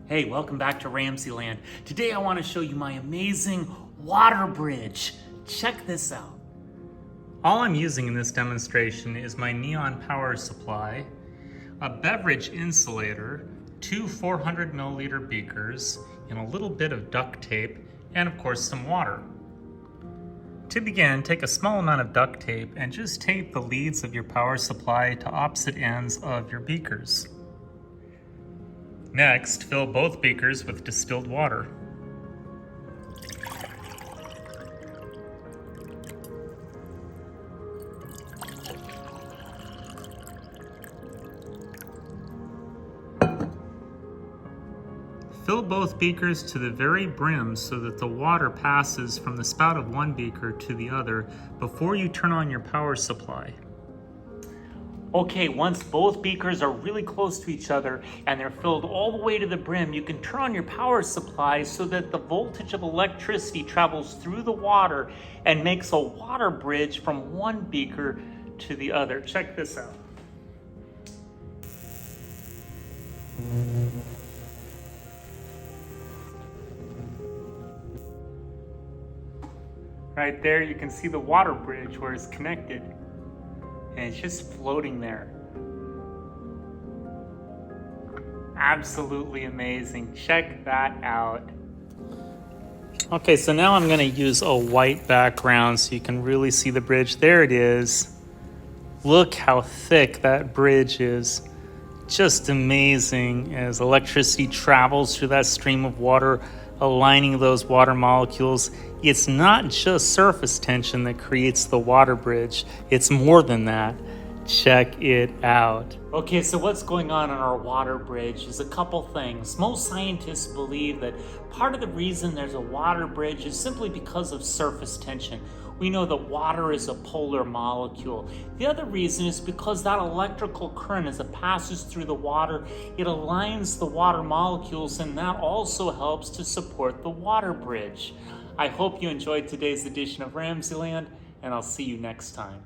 Hey, welcome back to RamZland. Today I want to show you my amazing water bridge. Check this out. All I'm using in this demonstration is my neon power supply, a beverage insulator, two 400 milliliter beakers, and a little bit of duct tape, and of course some water. To begin, take a small amount of duct tape and just tape the leads of your power supply to opposite ends of your beakers. Next, fill both beakers with distilled water. Fill both beakers to the very brim so that the water passes from the spout of one beaker to the other before you turn on your power supply. Okay, once both beakers are really close to each other and they're filled all the way to the brim, you can turn on your power supply so that the voltage of electricity travels through the water and makes a water bridge from one beaker to the other. Check this out. Right there, you can see the water bridge where it's connected. And it's just floating there. Absolutely amazing. Check that out. Okay, so now I'm going to use a white background so you can really see the bridge. There it is. Look how thick that bridge is. Just amazing as electricity travels through that stream of water, aligning those water molecules. It's not just surface tension that creates the water bridge. It's more than that. Check it out. Okay, so what's going on our water bridge is a couple things. Most scientists believe that part of the reason there's a water bridge is simply because of surface tension. We know that water is a polar molecule. The other reason is because that electrical current, as it passes through the water, it aligns the water molecules, and that also helps to support the water bridge. I hope you enjoyed today's edition of RamZland, and I'll see you next time.